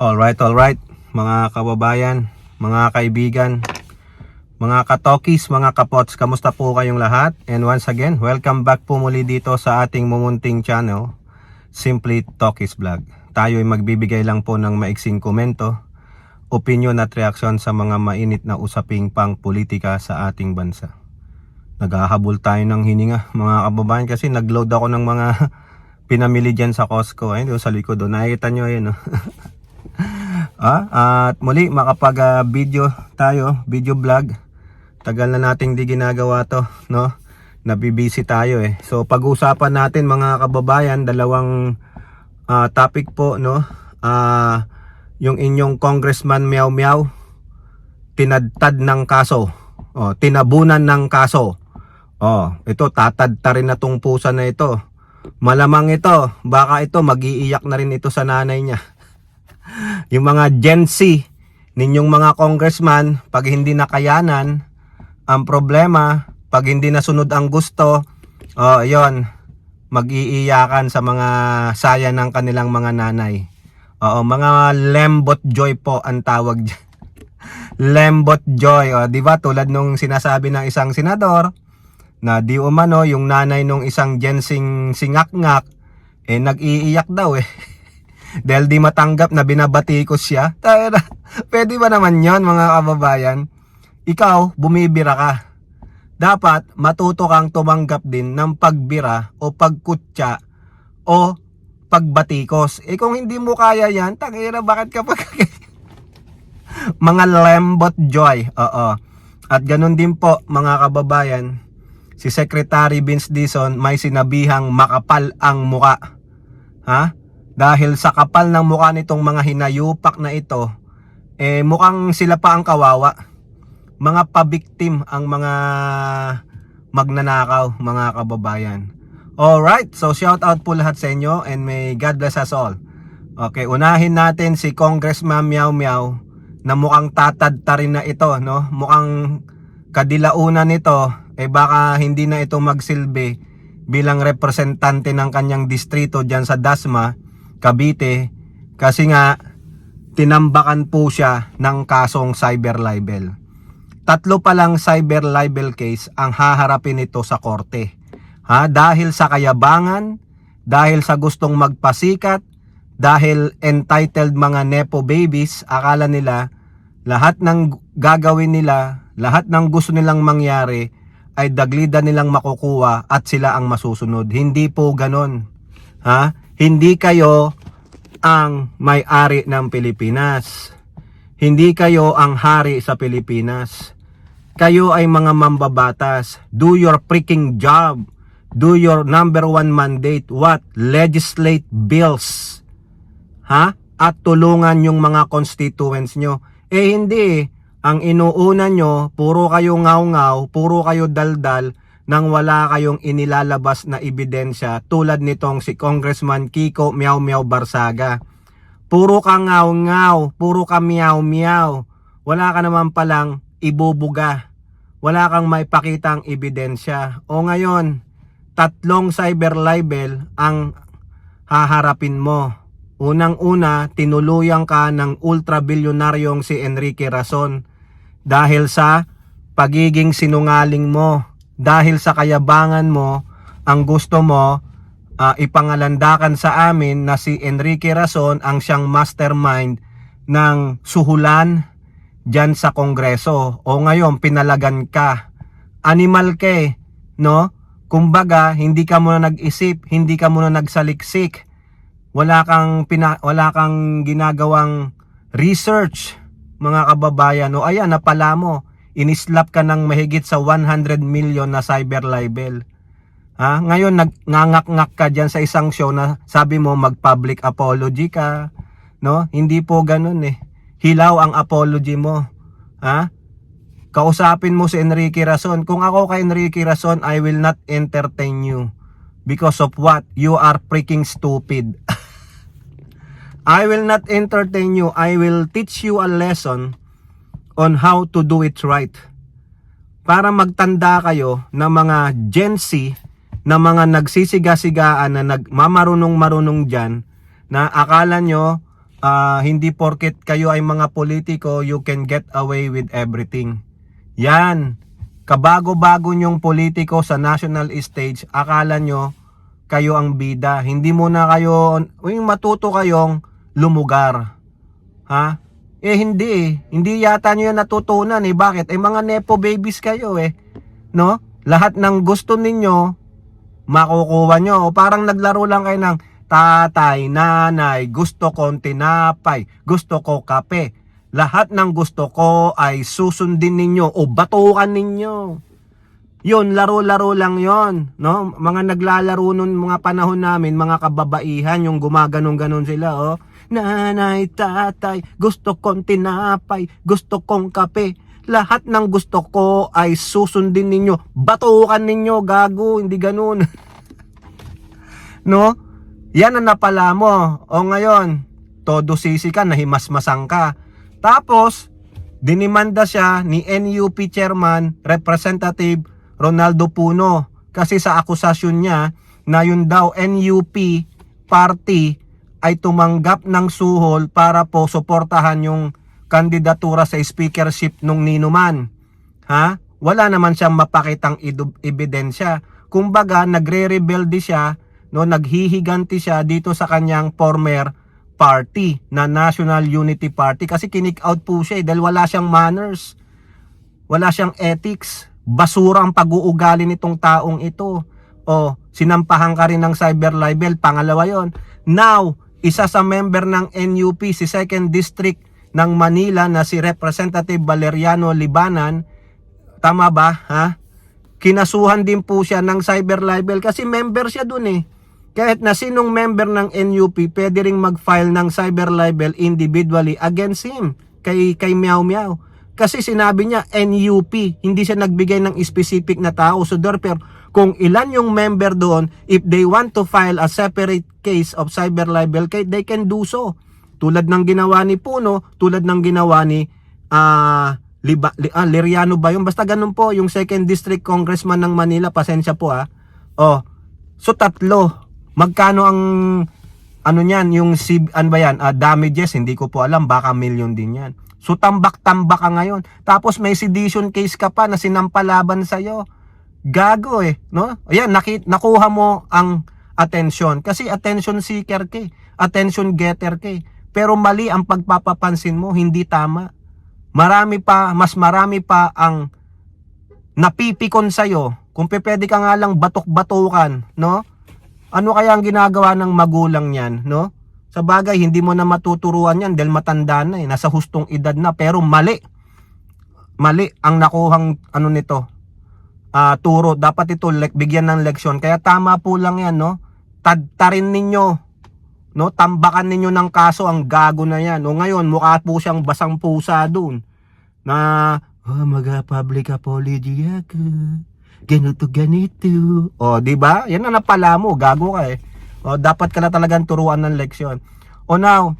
Alright, mga kababayan, mga kaibigan, mga katokis, mga kapots, kamusta po kayong lahat? And once again, welcome back po muli dito sa ating mumunting channel, Simply Talkies Vlog. Tayo ay magbibigay lang po ng maiksing komento, opinion at reaksyon sa mga mainit na usaping pang politika sa ating bansa. Naghahabol tayo ng hininga, mga kababayan, kasi nagload ako ng mga pinamili dyan sa Costco. Ayun, sa likod doon, nakikita nyo ayun, no? At muli makapag-video tayo, video vlog. Tagal na nating di ginagawa to, no? Nabibisi tayo eh. So pag-usapan natin mga kababayan, dalawang topic po, no? Yung inyong Congressman Meow Meow tinadtad ng kaso. Tinabunan ng kaso. Ito tatadta rin na tong pusa na ito. Malamang ito, baka ito mag-iiyak na rin ito sa nanay niya. Yung mga Gen Z, ninyong mga congressman, pag hindi nakayanan ang problema, pag hindi nasunod ang gusto, yon, mag-iiyakan sa mga saya ng kanilang mga nanay. Mga lembot joy po ang tawag dyan. Lembot joy, di ba? Tulad nung sinasabi ng isang senador na di umano yung nanay nung isang Gen Z singak-ngak nag-iiyak daw eh. Dahil di matanggap na binabatikos siya. Pwede ba naman yon mga kababayan? Ikaw, bumibira ka. Dapat matuto kang tumanggap din ng pagbira o pagkutya o pagbatikos. Kung hindi mo kaya yan, tangina, bakit ka mga lembot joy. At ganun din po mga kababayan, si Secretary Vince Dizon may sinabihang makapal ang muka. Dahil sa kapal ng mukha nitong mga hinayupak na ito, mukhang sila pa ang kawawa. Mga pabiktim ang mga magnanakaw, mga kababayan. Alright, so shout out po lahat sa inyo and may God bless us all. Okay, unahin natin si Congressman Meow Meow na mukhang tatadta rin na ito, no? Mukhang kadilaunan nito, baka hindi na ito magsilbi bilang representante ng kanyang distrito dyan sa Dasma, Cavite, kasi nga tinambakan po siya ng kasong cyber libel. 3 pa lang cyber libel case ang haharapin nito sa korte. Dahil sa kayabangan, dahil sa gustong magpasikat, dahil entitled mga nepo babies, akala nila lahat ng gagawin nila, lahat ng gusto nilang mangyari ay daglida nilang makukuha at sila ang masusunod. Hindi po ganon. Hindi kayo ang may-ari ng Pilipinas. Hindi kayo ang hari sa Pilipinas. Kayo ay mga mambabatas. Do your freaking job. Do your number 1 mandate. What? Legislate bills. At tulungan yung mga constituents nyo. Hindi. Ang inuuna nyo, puro kayo ngaw-ngaw, puro kayo daldal, nang wala kayong inilalabas na ebidensya tulad nitong si Congressman Kiko Meow Meow Barsaga. Puro ka ngaw-ngaw, puro ka meow-meow. Wala ka naman palang ibubuga. Wala kang maipakitang ebidensya. Ngayon, 3 cyber libel ang haharapin mo. Unang-una, tinuluyan ka ng ultra-bilyonaryong si Enrique Razon dahil sa pagiging sinungaling mo. Dahil sa kayabangan mo, ang gusto mo, ipangalandakan sa amin na si Enrique Razon ang siyang mastermind ng suhulan dyan sa Kongreso. Ngayon, pinalagan ka. Animal ka no? Kumbaga, hindi ka muna nag-isip, hindi ka muna nagsaliksik. Wala kang ginagawang research, mga kababayan. Ayan, napala mo. Inislap ka ng mahigit sa 100 million na cyber libel. Ngayon nangangak-ngak ka dyan sa isang show na sabi mo mag-public apology ka, no? Hindi po ganun eh. Hilaw ang apology mo. Kausapin mo si Enrique Razon. Kung ako kay Enrique Razon, I will not entertain you. Because of what? You are freaking stupid. I will not entertain you. I will teach you a lesson on how to do it right. Para magtanda kayo na mga Gen Z, na mga nagsisiga-sigaan na nagmamarunong-marunong dyan, na akala nyo Hindi porket kayo ay mga politiko, you can get away with everything. Yan. Kabago-bago nyong politiko sa national stage, akala nyo kayo ang bida. Hindi muna kayo, matuto kayong lumugar. Ha? Hindi eh. Hindi yata nyo yan natutunan eh. Bakit? Mga nepo babies kayo eh. No? Lahat ng gusto ninyo, makukuha nyo. O parang naglaro lang kayo ng tatay, nanay, gusto kong tinapay, gusto ko kape. Lahat ng gusto ko ay susundin ninyo o batukan ninyo. Yun, laro-laro lang yon, no? Mga naglalaro nun mga panahon namin, mga kababaihan, yung gumaganon-ganon sila, oh. Nanay, tatay, gusto kong tinapay, gusto kong kape. Lahat ng gusto ko ay susundin ninyo. Batukan ninyo, gago, hindi ganun. No? Yan ang napala mo. O ngayon, todo sisi ka, nahimasmasang ka. Tapos, dinimanda siya ni NUP Chairman, Representative Ronaldo Puno. Kasi sa akusasyon niya na yun daw NUP party ay tumanggap ng suhol para po suportahan yung kandidatura sa speakership nung Ninuman. Ha? Wala naman siyang mapakitang ebidensya. Kumbaga, nagre-rebelde siya, no, naghihiganti siya dito sa kanyang former party na National Unity Party kasi kick out po siya dahil wala siyang manners, wala siyang ethics, basura ang pag-uugali nitong taong ito. O sinampahan ka rin ng cyber libel, pangalawa yon. Now, isa sa member ng NUP, si 2nd District ng Manila na si Representative Valeriano Libanan, tama ba, ha? Kinasuhan din po siya ng cyber libel kasi member siya dun eh. Kahit na sinong member ng NUP, pwede ring mag-file ng cyber libel individually against him, kay Meow Meow. Kasi sinabi niya NUP, hindi siya nagbigay ng specific na tao. So therefore, kung ilan yung member doon, if they want to file a separate case of cyber libel, they can do so. Tulad ng ginawa ni Puno, tulad ng ginawa ni Liriano ba yun? Basta ganun po, yung 2nd District Congressman ng Manila, pasensya po ha. Oh, so tatlo. Magkano ang ano niyan, yung ano ba yan, damages, hindi ko po alam, baka million din yan. So tambak-tambak ka ngayon. Tapos may sedition case ka pa na sinampalaban sa'yo. Gago eh, no? Ayan, nakuha mo ang attention. Kasi attention seeker ka, attention getter ka. Pero mali ang pagpapapansin mo, hindi tama. Mas marami pa ang napipikon sa'yo. Kung pwede ka nga lang batok-batukan, no? Ano kaya ang ginagawa ng magulang niyan, no? Sa bagay, hindi mo na matuturuan yan dahil matanda na eh. Nasa hustong edad na. Pero mali. Mali ang nakuhang ano nito. Turo. Dapat ito bigyan ng leksyon. Kaya tama po lang yan, no? Tadtarin ninyo. No? Tambakan ninyo ng kaso ang gago na yan. O ngayon, mukha po siyang basang pusa dun. Na, mag-public apology ako. Ganito. O, di ba? Yan na napala mo. Gago ka eh. O, dapat ka na talagang turuan ng leksyon. O now,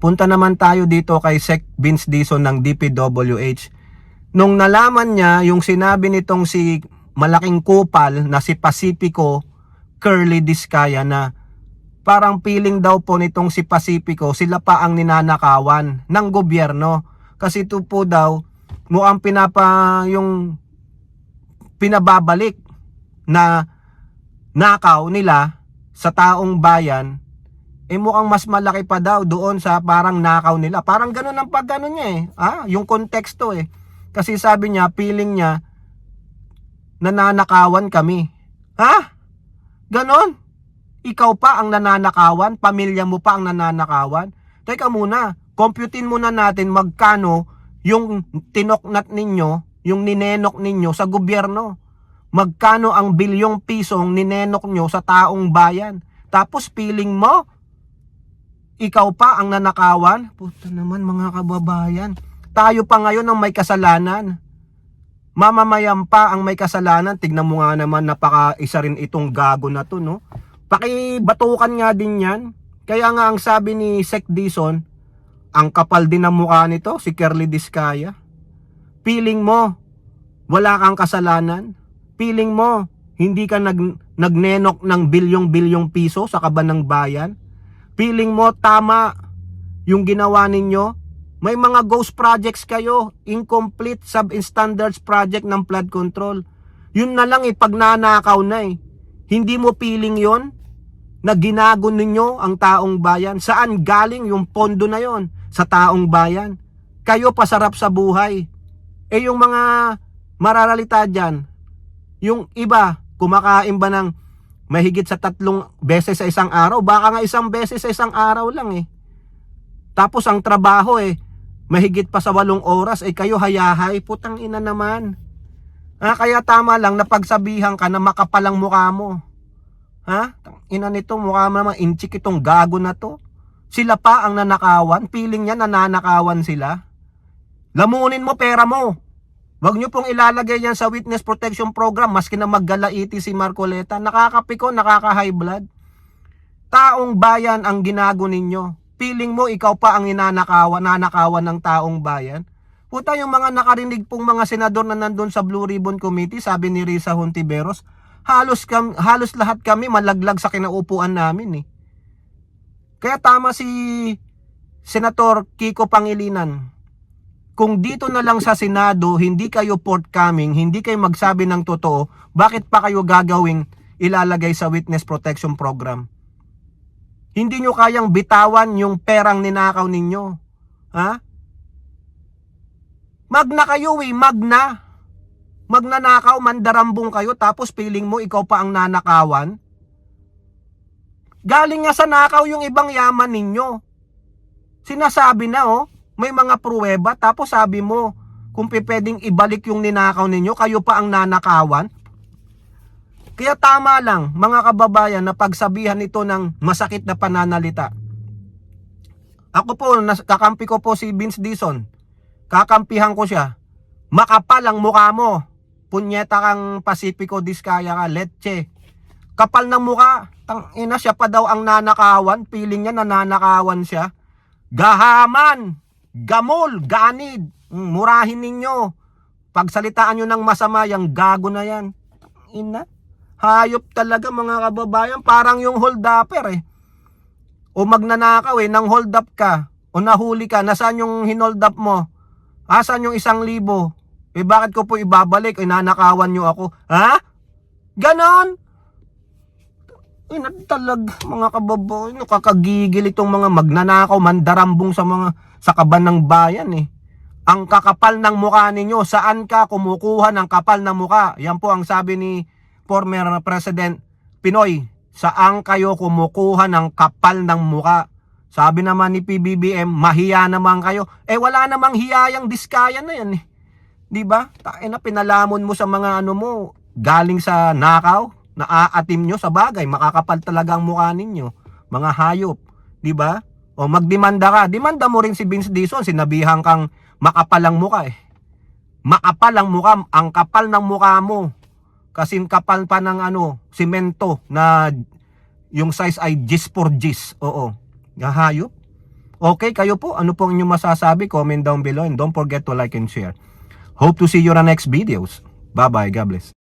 punta naman tayo dito kay Sec Vince Dizon ng DPWH. Nung nalaman niya yung sinabi nitong si malaking kupal na si Pacifico Curly Discaya na parang feeling daw po nitong si Pacifico, sila pa ang ninanakawan ng gobyerno. Kasi ito po daw, mukhang yung pinababalik na nakaw nila sa taong bayan, mukhang mas malaki pa daw doon sa parang nakaw nila. Parang ganun ang pagano niya eh. Yung konteksto eh. Kasi sabi niya, feeling niya, nananakawan kami. Ha? Ganon? Ikaw pa ang nananakawan? Pamilya mo pa ang nananakawan? Teka muna, computein muna natin magkano yung tinoknat ninyo, yung ninenok ninyo sa gobyerno. Magkano ang bilyong pisong ninenok nyo sa taong bayan. Tapos feeling mo, ikaw pa ang nanakawan? Puta naman mga kababayan. Tayo pa ngayon ang may kasalanan. Mamamayan pa ang may kasalanan. Tignan mo nga naman, napaka-isa rin itong gago na to, no? Pakibatukan nga din yan. Kaya nga ang sabi ni Sec Dizon, ang kapal din ng mukha nito, si Curly Discaya. Feeling mo, wala kang kasalanan. Feeling mo, hindi ka nagnenok ng bilyong-bilyong piso sa kaban ng bayan. Feeling mo, tama yung ginawa ninyo. May mga ghost projects kayo, incomplete sub-standards project ng flood control. Yun na lang pagnanakaw na Hindi mo feeling yon na ginago ninyo ang taong bayan? Saan galing yung pondo na yon? Sa taong bayan. Kayo pasarap sa buhay. Yung mga mararalita dyan, yung iba, kumakain ba ng mahigit sa 3 beses sa isang araw? Baka nga 1 beses sa isang araw lang Tapos ang trabaho mahigit pa sa 8 oras, kayo hayahay, putang ina naman. Kaya tama lang na pagsabihan ka na makapalang mukha mo. Ina nito, mukha mo naman inchik itong gago na to. Sila pa ang nanakawan, feeling niya nananakawan sila. Lamunin mo pera mo. Wag nyo pong ilalagay yan sa witness protection program, maski na maggalaiti si Marcoleta. Nakakapiko, nakaka-high blood. Taong bayan ang ginago ninyo. Feeling mo ikaw pa ang nanakawan ng taong bayan? Puta, yung mga nakarinig pong mga senador na nandun sa Blue Ribbon Committee, sabi ni Risa Hontiveros, halos lahat kami malaglag sa kinaupuan namin Kaya tama si Senator Kiko Pangilinan. Kung dito na lang sa Senado, hindi kayo forthcoming, hindi kayo magsabi ng totoo, bakit pa kayo gagawing ilalagay sa witness protection program? Hindi nyo kayang bitawan yung perang ninakaw ninyo. Magna kayo magna. Magnanakaw, mandarambong kayo, tapos feeling mo ikaw pa ang nanakawan. Galing nga sa nakaw yung ibang yaman ninyo. Sinasabi na may mga pruweba, tapos sabi mo, kung pwedeng ibalik yung ninakaw ninyo, kayo pa ang nanakawan. Kaya tama lang, mga kababayan, na pagsabihan ito ng masakit na pananalita. Ako po, kakampi ko po si Vince Dizon. Kakampihan ko siya. Makapal ang mukha mo. Punyeta kang Pacifico Diskaya ka, Leche. Kapal ng mukha. Tangina, siya pa daw ang nanakawan. Feeling niya nananakawan siya. Gahaman, gamol, ganid. Murahin ninyo. Pagsalitaan nyo ng masama, yung gago na yan. Ina. Hayop talaga mga kababayan, parang yung hold upper O magnanakaw nang hold up ka o nahuli ka, nasaan yung hinold up mo? Asan yung 1,000? Bakit ko po ibabalik? Nanakawan nyo ako. Ganon? Talaga mga kababayan, kakagigil itong mga magnanakaw, mandarambong sa kaban ng bayan Ang kakapal ng mukha ninyo, saan ka kumukuha ng kapal ng mukha? Yan po ang sabi ni former President Pinoy, saan kayo kumukuha ng kapal ng muka? Sabi naman ni PBBM, mahiya naman kayo. Wala namang hiyayang Diskaya na yan Diba? Pinalamon mo sa mga mo, galing sa nakaw, naaatim nyo sa bagay, makakapal talaga ang mukha ninyo. Mga hayop. Diba? O magdemanda ka, demanda mo rin si Vince Dizon, sinabihan kang makapal ang mukha Makapal ang mukha, ang kapal ng mukha mo. Kasing kapal pa ng simento na yung size ay gis for gis. Oo. Hayop. Okay, kayo po, ano po inyong masasabi? Comment down below and don't forget to like and share. Hope to see you on the next videos. Bye-bye. God bless.